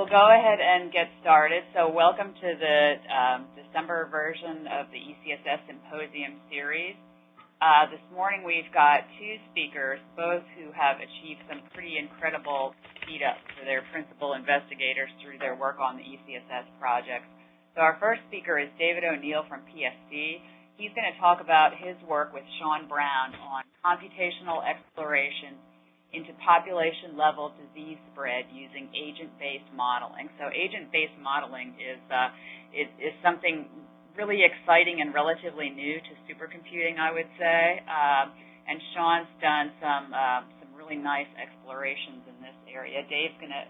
we'll go ahead and get started. So welcome to the December version of the ECSS Symposium series. This morning we've got two speakers, both who have achieved some pretty incredible speed-ups for their principal investigators through their work on the ECSS projects. So our first speaker is David O'Neill from PSD. He's going to talk about his work with SHAWN on computational exploration into population-level disease spread using agent-based modeling. So agent-based modeling is something really exciting and relatively new to supercomputing, I would say. And SHAWN's done some really nice explorations in this area. Dave's going to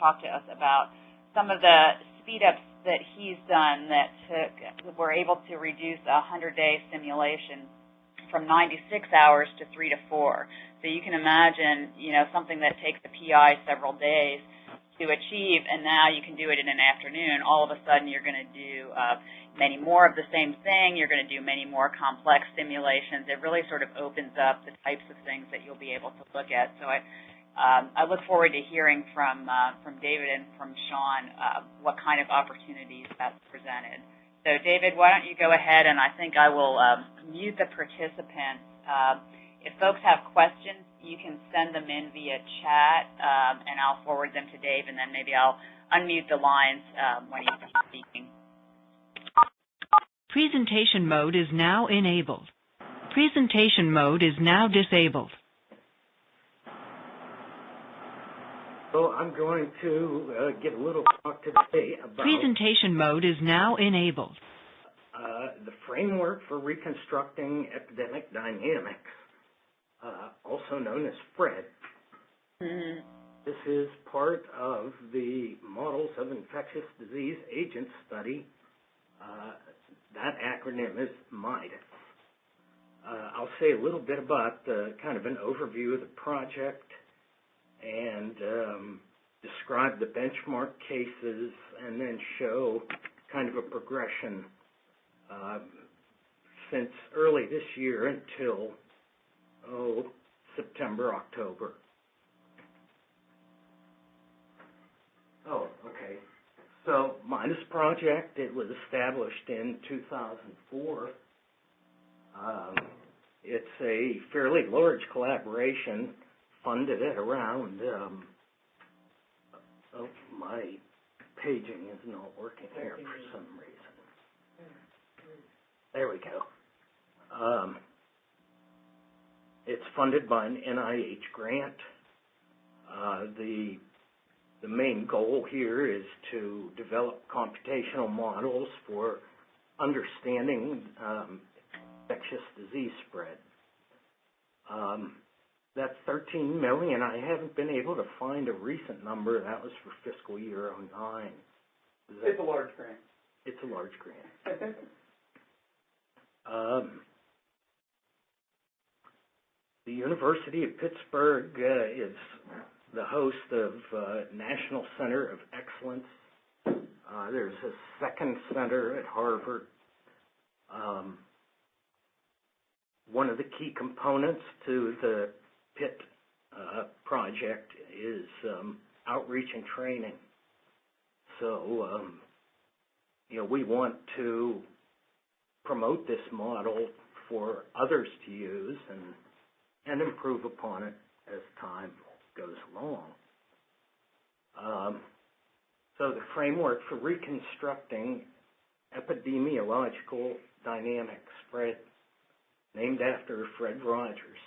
talk to us about some of the speed-ups that he's done that were able to reduce a 100-day simulation from 96 hours to 3 to 4. So you can imagine, something that takes the PI several days to achieve, and now you can do it in an afternoon. All of a sudden, you're going to do many more of the same thing. You're going to do many more complex simulations. It really sort of opens up the types of things that you'll be able to look at. So I look forward to hearing from David and from SHAWN what kind of opportunities that's presented. So, David, why don't you go ahead, and I think I will mute the participants. If folks have questions, you can send them in via chat, and I'll forward them to Dave, and then maybe I'll unmute the lines when he's speaking. Presentation mode is now enabled. Presentation mode is now disabled. So I'm going to give a little talk today about presentation mode is now enabled. The framework for reconstructing epidemic dynamics, also known as FRED. Mm-hmm. This is part of the Models of Infectious Disease Agent Study. That acronym is MIDAS. I'll say a little bit about kind of an overview of the project and describe the benchmark cases, and then show kind of a progression since early this year until, September, October. Okay. So MIDAS project, it was established in 2004. It's a fairly large collaboration, funded at around, my paging is not working here for some reason. There we go. It's funded by an NIH grant. The main goal here is to develop computational models for understanding infectious disease spread. That's $13 million. I haven't been able to find a recent number. That was for fiscal year 2009. It's a large grant. It's a large grant. The University of Pittsburgh is the host of National Center of Excellence. There's a second center at Harvard. One of the key components to the PITT project is outreach and training. So, we want to promote this model for others to use and improve upon it as time goes along. So the framework for reconstructing epidemiological dynamics, FRED, named after Fred Rogers.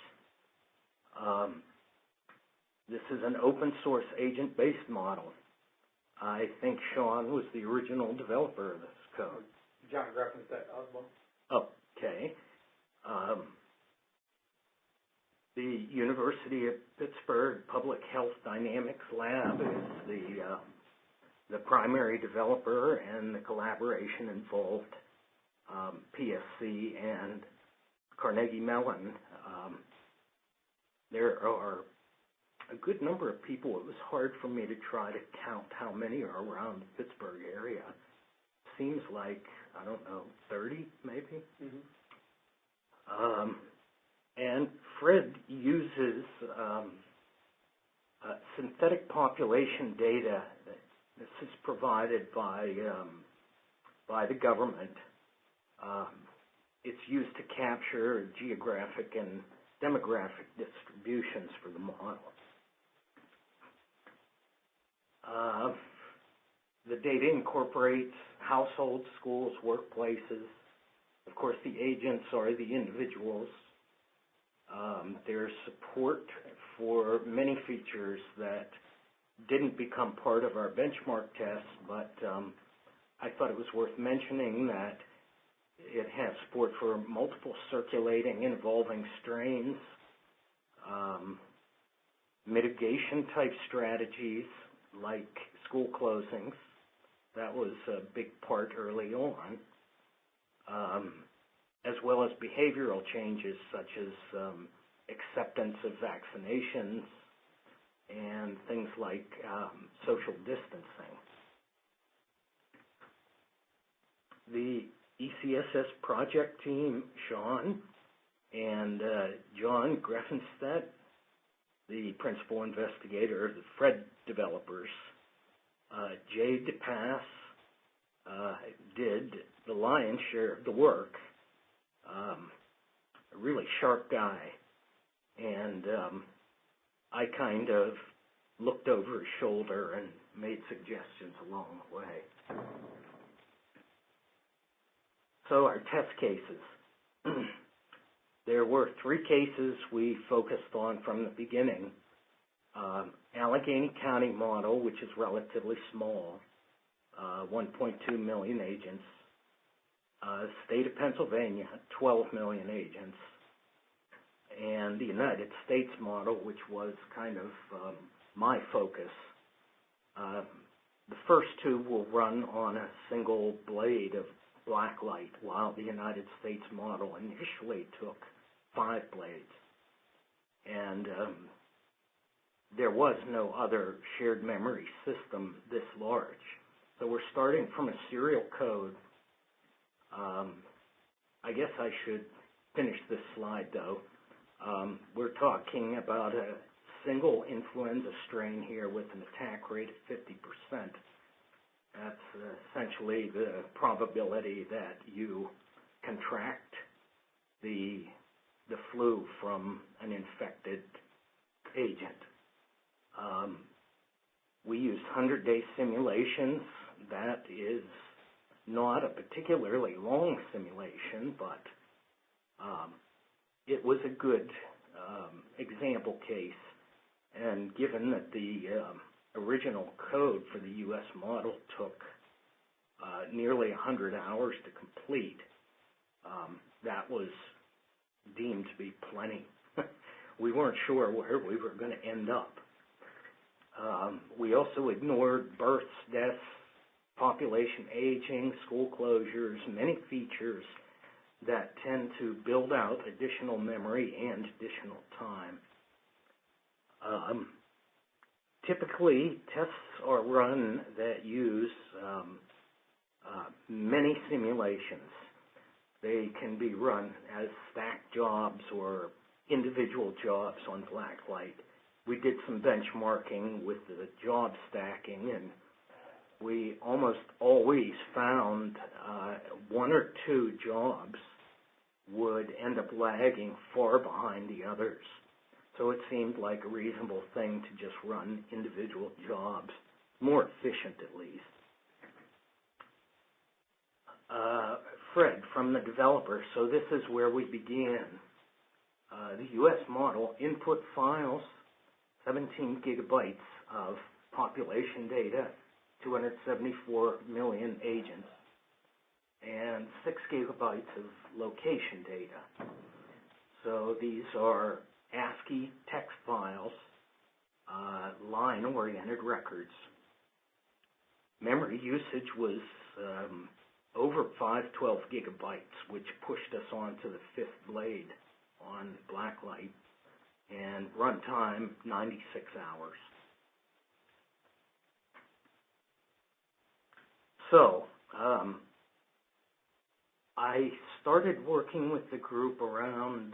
This is an open source agent-based model. I think SHAWN was the original developer of this code. John Greffen's at Oslo. Okay. The University of Pittsburgh Public Health Dynamics Lab is the primary developer, and the collaboration involved PSC and Carnegie Mellon. There are a good number of people. It was hard for me to try to count how many are around the Pittsburgh area. Seems like, 30 maybe? Mm-hmm. And FRED uses synthetic population data. This is provided by the government. It's used to capture geographic and demographic distributions for the model. The data incorporates households, schools, workplaces. Of course, the agents are the individuals. There's support for many features that didn't become part of our benchmark test, but I thought it was worth mentioning that it has support for multiple circulating and evolving strains, mitigation type strategies like school closings. That was a big part early on, as well as behavioral changes such as acceptance of vaccinations and things like social distancing. The ECSS project team, SHAWN, and John Greffenstedt, the principal investigator of the FRED developers, Jay DePass did the lion's share of the work. A really sharp guy, and I kind of looked over his shoulder and made suggestions along the way. So our test cases. There were 3 cases we focused on from the beginning. Allegheny County model, which is relatively small, 1.2 million agents. State of Pennsylvania, 12 million agents. And the United States model, which was kind of my focus. The first 2 will run on a single blade of black light, while the United States model initially took 5 blades. And there was no other shared memory system this large. So we're starting from a serial code. I guess I should finish this slide, though. We're talking about a single influenza strain here with an attack rate of 50%. That's essentially the probability that you contract the flu from an infected agent. We use 100-day simulations. That is not a particularly long simulation, but it was a good example case. And given that the original code for the U.S. model took nearly 100 hours to complete, that was deemed to be plenty. We weren't sure where we were going to end up. We also ignored births, deaths, population aging, school closures, many features that tend to build out additional memory and additional time. Typically, tests are run that use many simulations. They can be run as stacked jobs or individual jobs on black light. We did some benchmarking with the job stacking, and we almost always found 1 or 2 jobs would end up lagging far behind the others. So it seemed like a reasonable thing to just run individual jobs, more efficient at least. Fred, from the developer, so this is where we began. The U.S. model input files, 17 gigabytes of population data, 274 million agents, and 6 gigabytes of location data. So these are ASCII text files, line-oriented records. Memory usage was over 512 gigabytes, which pushed us onto the 5th blade on blacklight, and runtime 96 hours. So, I started working with the group around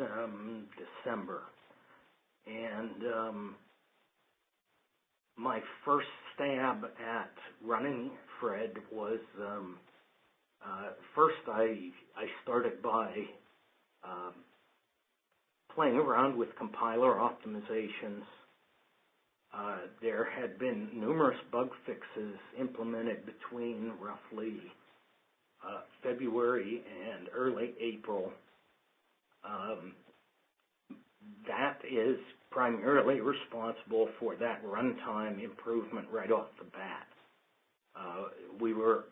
December, and my first stab at running Fred was, first I started by playing around with compiler optimizations. There had been numerous bug fixes implemented between roughly February and early April. That is primarily responsible for that runtime improvement right off the bat. We were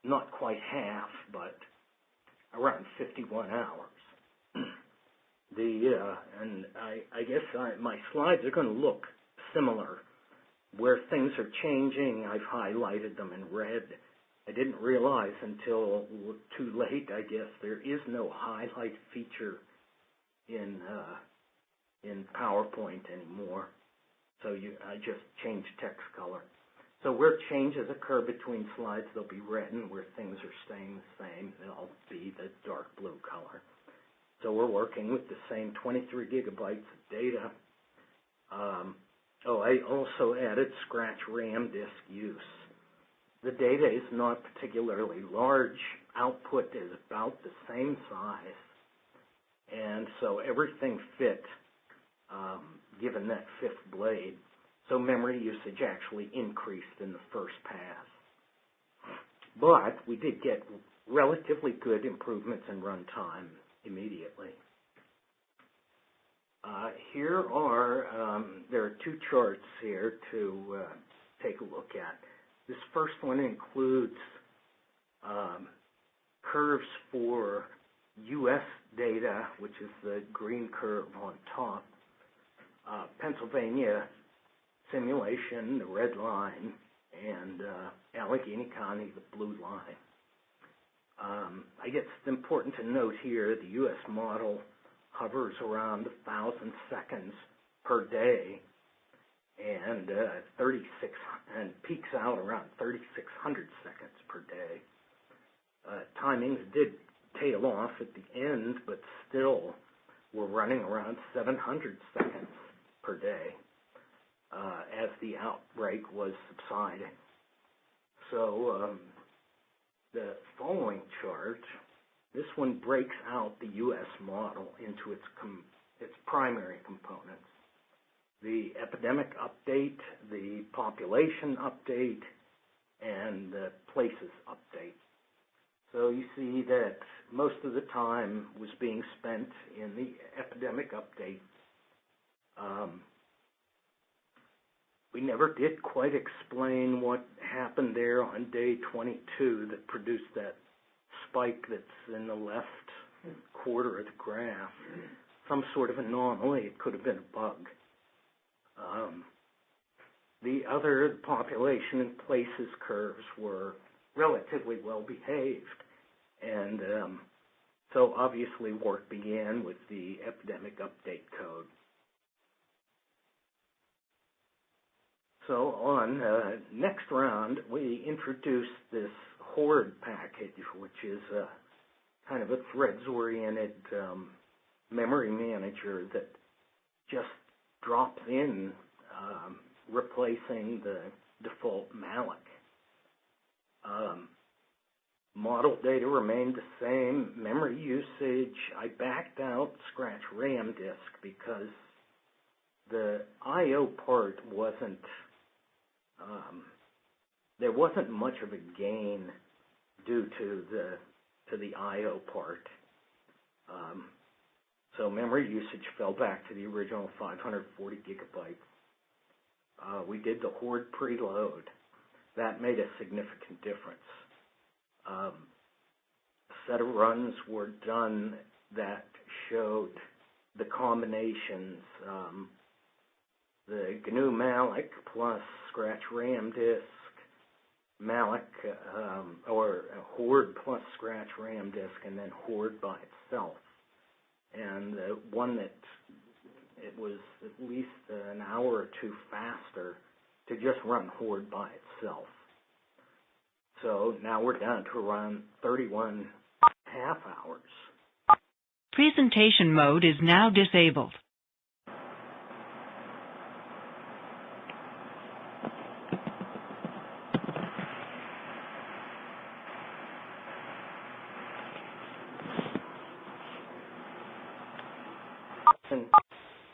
not quite half, but around 51 hours. And I guess my slides are going to look similar. Where things are changing, I've highlighted them in red. I didn't realize until too late, I guess, there is no highlight feature in PowerPoint anymore. So I just changed text color. So where changes occur between slides, they'll be red, and where things are staying the same, they'll be the dark blue color. So we're working with the same 23 gigabytes of data. I also added scratch RAM disk use. The data is not particularly large. Output is about the same size. And so everything fit, given that fifth blade. So memory usage actually increased in the first pass. But we did get relatively good improvements in runtime immediately. There are two charts here to take a look at. This first one includes curves for U.S. data, which is the green curve on top, Pennsylvania simulation, the red line, and Allegheny County, the blue line. I guess it's important to note here the U.S. model hovers around 1,000 seconds per day and peaks out around 3,600 seconds per day. Timings did tail off at the end, but still we're running around 700 seconds per day as the outbreak was subsiding. So the following chart, this one breaks out the U.S. model into its primary components. The epidemic update, the population update, and the places update. So you see that most of the time was being spent in the epidemic update. We never did quite explain what happened there on day 22 that produced that spike that's in the left quarter of the graph. Some sort of anomaly. It could have been a bug. The other population and places curves were relatively well behaved, and so obviously work began with the epidemic update code. So on next round, we introduced this horde package, which is kind of a threads-oriented memory manager that just drops in, replacing the default malloc. Model data remained the same. Memory usage, I backed out scratch RAM disk because the I.O. part wasn't, there wasn't much of a gain due to the I.O. part. So memory usage fell back to the original 540 gigabytes. We did the horde preload. That made a significant difference. A set of runs were done that showed the combinations, the GNU malloc plus scratch RAM disk, malloc, or horde plus scratch RAM disk, and then horde by itself. And the one that it was at least an hour or two faster to just run horde by itself. So now we're down to around 31 half hours. Presentation mode is now disabled. contention.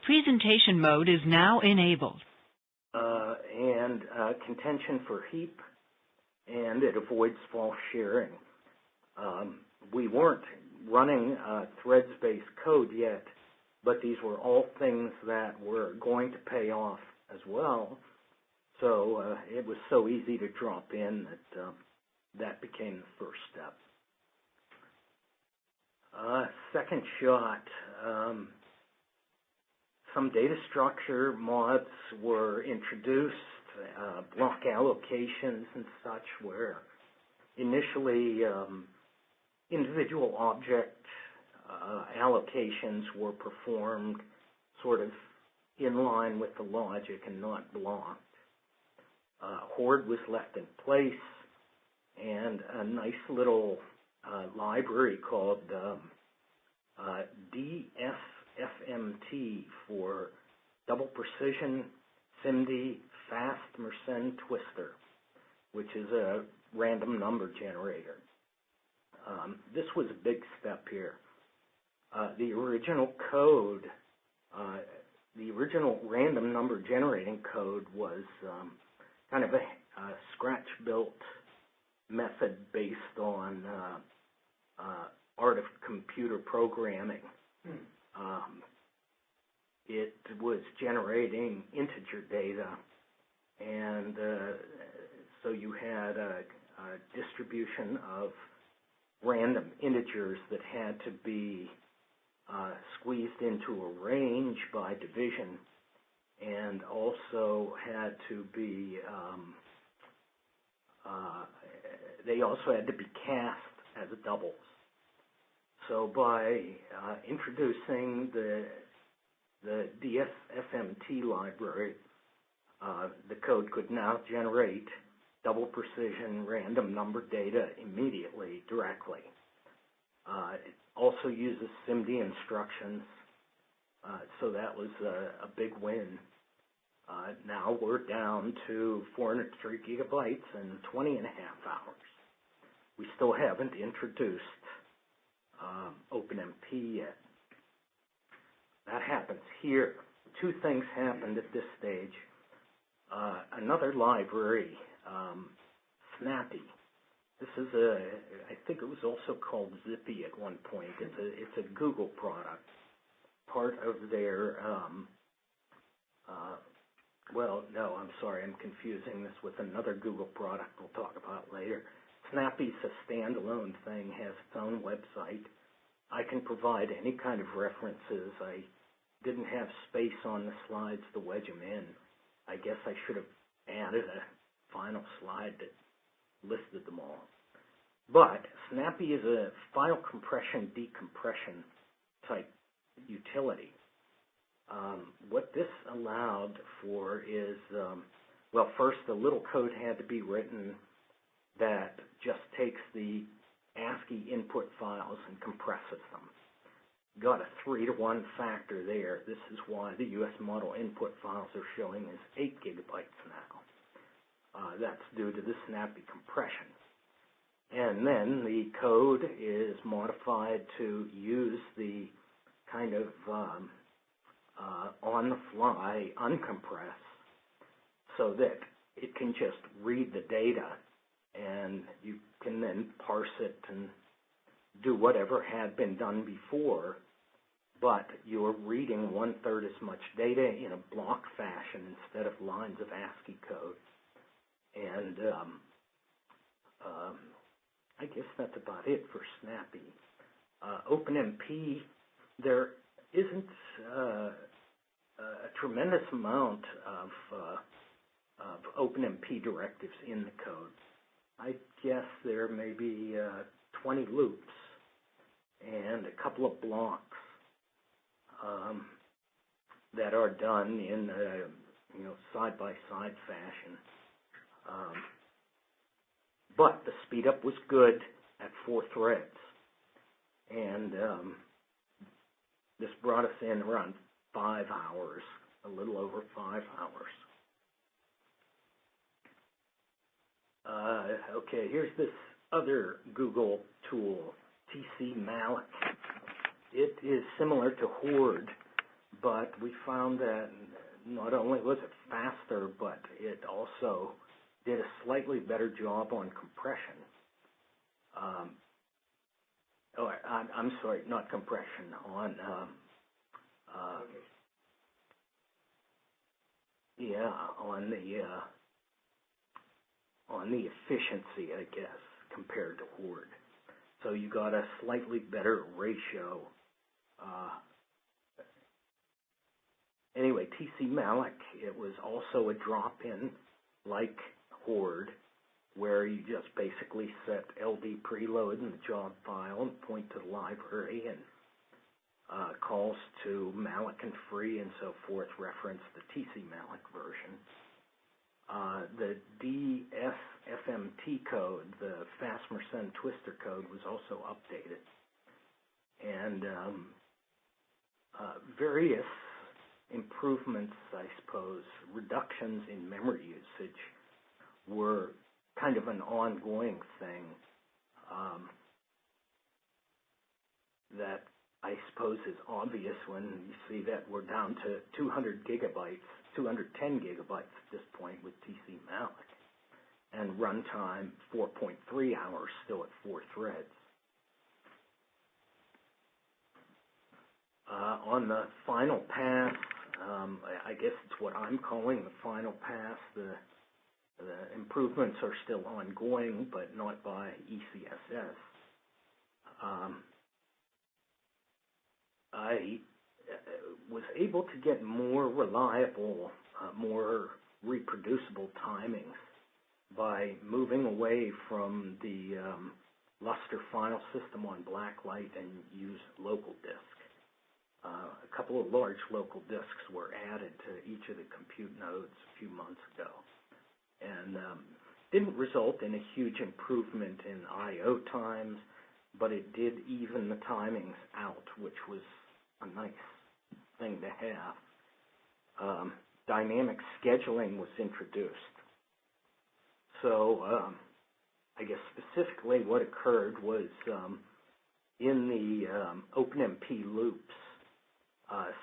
Presentation mode is now enabled. And contention for heap, and it avoids false sharing. We weren't running threads-based code yet, but these were all things that were going to pay off as well. So it was so easy to drop in that that became the first step. Second shot, some data structure mods were introduced, block allocations and such, where initially individual object allocations were performed sort of in line with the logic and not blocked. Horde was left in place, and a nice little library called DSFMT for Double Precision SIMD Fast Mersenne Twister, which is a random number generator. This was a big step here. The original code, the original random number generating code was kind of a scratch-built method based on art of computer programming. It was generating integer data, and so you had a distribution of random integers that had to be squeezed into a range by division, and also had to be they also had to be cast as doubles. So by introducing the DSFMT library, the code could now generate double precision random number data immediately, directly. It also uses SIMD instructions, so that was a big win. Now we're down to 403 gigabytes in 20 and a half hours. We still haven't introduced OpenMP yet. That happens here. Two things happened at this stage. Another library, Snappy. This is I think it was also called Zippy at one point. It's a Google product, part of their, well, no, I'm sorry, I'm confusing this with another Google product we'll talk about later. Snappy's a standalone thing, has its own website. I can provide any kind of references. I didn't have space on the slides to wedge them in. I guess I should have added a final slide that listed them all. But Snappy is a file compression decompression type utility. What this allowed for is, well, first the little code had to be written that just takes the ASCII input files and compresses them. Got a 3-to-1 factor there. This is why the U.S. model input files are showing as 8 gigabytes now. That's due to the Snappy compression. And then the code is modified to use the kind of on-the-fly uncompress so that it can just read the data, and you can then parse it and do whatever had been done before, but you're reading 1/3 as much data in a block fashion instead of lines of ASCII code. And I guess that's about it for Snappy. OpenMP, there isn't a tremendous amount of OpenMP directives in the code. I guess there may be 20 loops and a couple of blocks that are done in side-by-side fashion. But the speed up was good at 4 threads, and this brought us in around 5 hours, a little over 5 hours. Okay, here's this other Google tool, TC Mallet. It is similar to Horde, but we found that not only was it faster, but it also did a slightly better job on compression. I'm sorry, not compression, on on the efficiency, I guess, compared to Horde. So you got a slightly better ratio. Anyway, TC Malloc, it was also a drop-in like Horde, where you just basically set LD preload in the job file and point to the library, and calls to Malloc and free and so forth reference the TC Malloc version. The DSFMT code, the FASMER-SEND twister code, was also updated. And various improvements, I suppose, reductions in memory usage were kind of an ongoing thing that I suppose is obvious when you see that we're down to 200 gigabytes, 210 gigabytes at this point with TC Malloc, and runtime 4.3 hours, still at 4 threads. On the final pass, I guess it's what I'm calling the final pass. The improvements are still ongoing, but not by ECSS. I was able to get more reliable, more reproducible timings by moving away from the Luster file system on Blacklight and use local disk. A couple of large local disks were added to each of the compute nodes a few months ago, and didn't result in a huge improvement in I/O times, but it did even the timings out, which was a nice thing to have. Dynamic scheduling was introduced. So I guess specifically what occurred was in the OpenMP loops,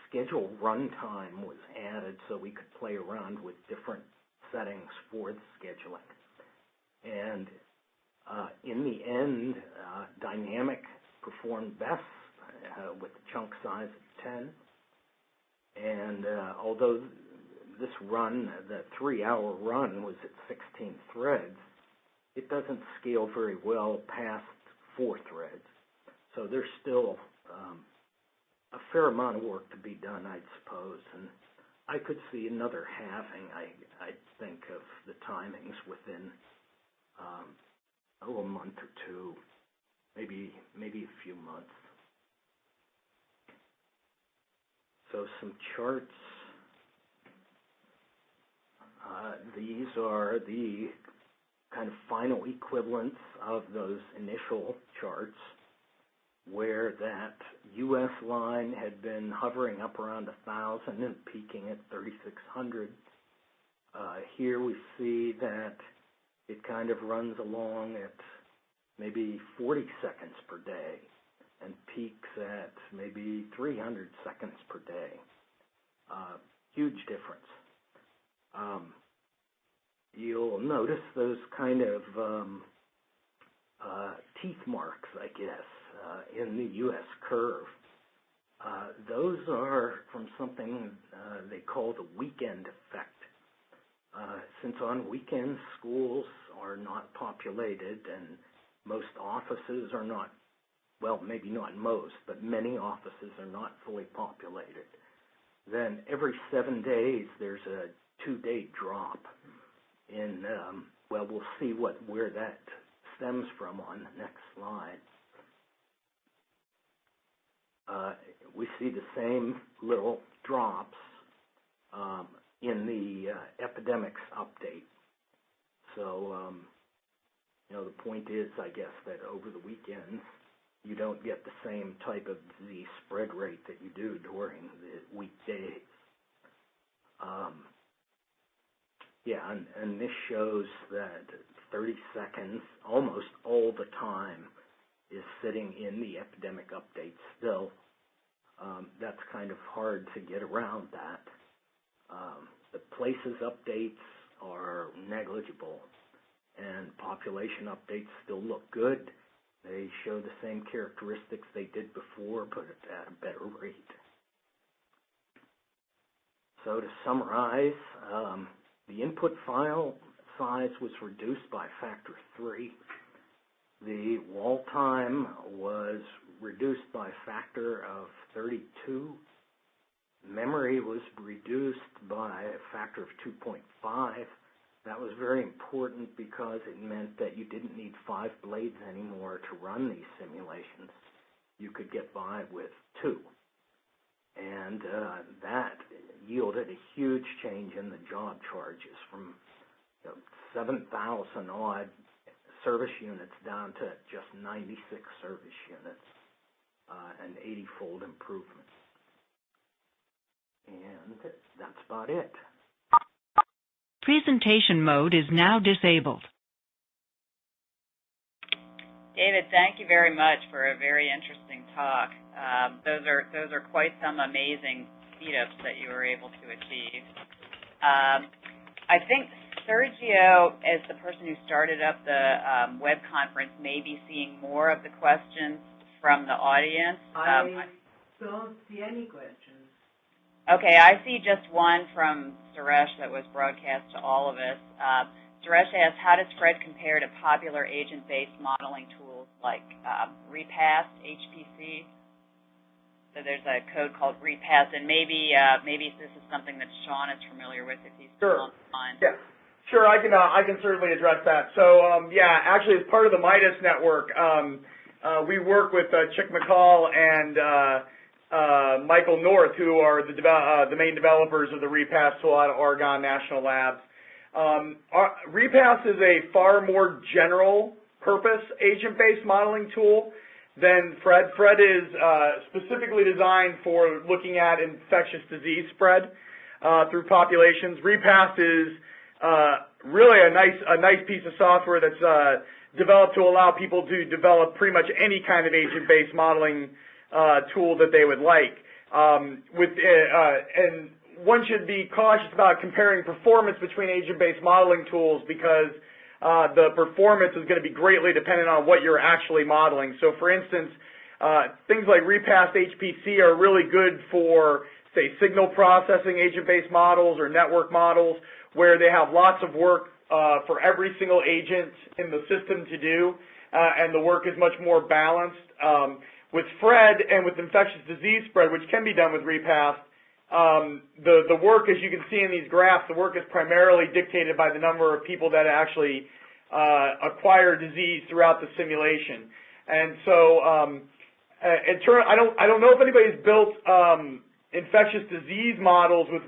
schedule runtime was added so we could play around with different settings for the scheduling. And in the end, dynamic performed best with a chunk size of 10. And although this run, the 3-hour run, was at 16 threads, it doesn't scale very well past 4 threads. So there's still a fair amount of work to be done, I'd suppose. And I could see another halving, I think, of the timings within a month or two, maybe a few months. So some charts. These are the kind of final equivalents of those initial charts, where that U.S. line had been hovering up around 1,000 and peaking at 3,600. Here we see that it kind of runs along at maybe 40 seconds per day and peaks at maybe 300 seconds per day. Huge difference. You'll notice those kind of teeth marks, I guess, in the U.S. curve. Those are from something they call the weekend effect. Since on weekends schools are not populated and most offices are not, well, maybe not most, but many offices are not fully populated, then every 7 days there's a 2-day drop in, well, we'll see where that stems from on the next slide. We see the same little drops in the epidemics update. So, the point is, I guess, that over the weekends, you don't get the same type of disease spread rate that you do during the weekdays. And this shows that 30 seconds, almost all the time, is sitting in the epidemic update still. That's kind of hard to get around that. The places updates are negligible, and population updates still look good. They show the same characteristics they did before, but at a better rate. So to summarize, the input file size was reduced by a factor of 3. The wall time was reduced by a factor of 32. Memory was reduced by a factor of 2.5. That was very important because it meant that you didn't need 5 blades anymore to run these simulations. You could get by with 2. And that yielded a huge change in the job charges from 7,000 odd service units down to just 96 service units, an 80-fold improvement. And that's about it. Presentation mode is now disabled. David, thank you very much for a very interesting talk. Those are quite some amazing speed-ups that you were able to achieve. I think Sergio, as the person who started up the web conference, may be seeing more of the questions from the audience. I don't see any questions. Okay, I see just one from Suresh that was broadcast to all of us. Suresh asks, how does FRED compare to popular agent-based modeling tools like Repast, HPC? So there's a code called Repast, and maybe this is something that Sean is familiar with if he's still on the line. Yeah. Sure, I can certainly address that. So, yeah, actually, as part of the MIDAS network, we work with Chick McCall and Michael North, who are the main developers of the Repast tool out of Oregon National Labs. Repast is a far more general purpose agent-based modeling tool than FRED. FRED is specifically designed for looking at infectious disease spread through populations. Repast is really a nice piece of software that's developed to allow people to develop pretty much any kind of agent-based modeling tool that they would like. And one should be cautious about comparing performance between agent-based modeling tools because the performance is going to be greatly dependent on what you're actually modeling. So, for instance, things like Repast HPC are really good for, say, signal processing agent-based models or network models where they have lots of work for every single agent in the system to do, and the work is much more balanced. With FRED and with infectious disease spread, which can be done with Repast, the work, as you can see in these graphs, the work is primarily dictated by the number of people that actually acquire disease throughout the simulation. And so, I don't know if anybody's built infectious disease models with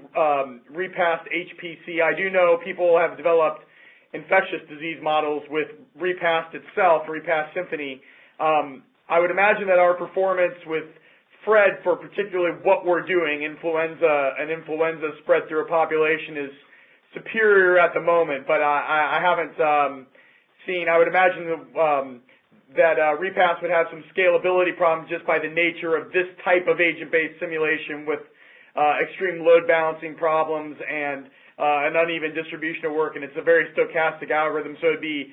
Repast HPC. I do know people have developed infectious disease models with Repast itself, Repast Symphony. I would imagine that our performance with FRED for particularly what we're doing, an influenza spread through a population, is superior at the moment, but I haven't seen. I would imagine that Repast would have some scalability problems just by the nature of this type of agent-based simulation with extreme load balancing problems and an uneven distribution of work, and it's a very stochastic algorithm, so they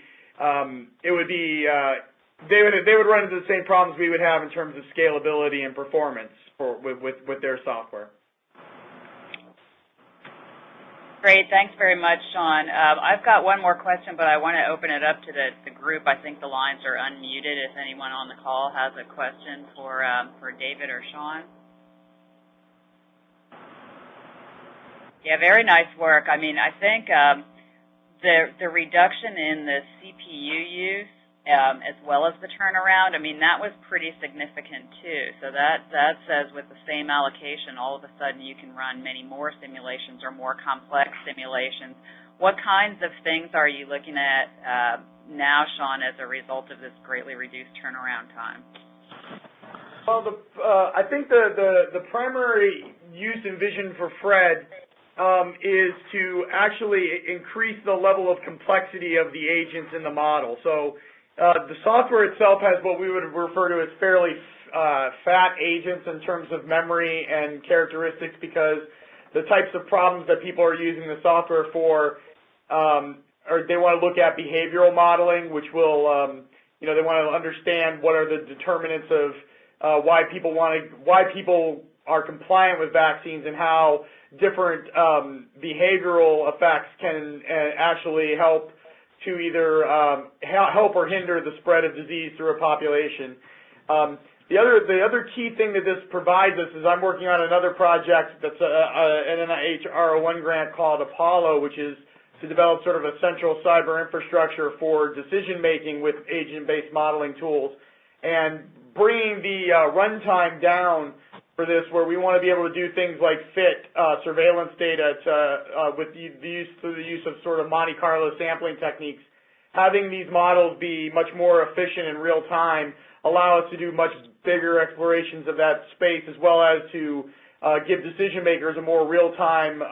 would run into the same problems we would have in terms of scalability and performance with their software. Great. Thanks very much, Sean. I've got one more question, but I want to open it up to the group. I think the lines are unmuted if anyone on the call has a question for David or Sean. Yeah, very nice work. I mean, I think the reduction in the CPU use as well as the turnaround, I mean, that was pretty significant too. So that says with the same allocation, all of a sudden you can run many more simulations or more complex simulations. What kinds of things are you looking at now, Sean, as a result of this greatly reduced turnaround time? Well, I think the primary use and vision for FRED is to actually increase the level of complexity of the agents in the model. So the software itself has what we would refer to as fairly fat agents in terms of memory and characteristics, because the types of problems that people are using the software for, or they want to look at behavioral modeling, which will, they want to understand what are the determinants of why people are compliant with vaccines, and how different behavioral effects can actually help to either help or hinder the spread of disease through a population. The other key thing that this provides us is I'm working on another project that's an NIH R01 grant called Apollo, which is to develop sort of a central cyber infrastructure for decision-making with agent-based modeling tools, and bringing the runtime down for this, where we want to be able to do things like fit surveillance data through the use of sort of Monte Carlo sampling techniques. Having these models be much more efficient in real time allow us to do much bigger explorations of that space, as well as to give decision makers a more real-time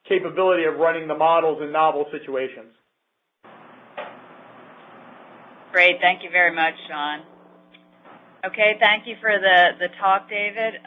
capability of running the models in novel situations. Great. Thank you very much, Sean. Okay, thank you for the talk, David.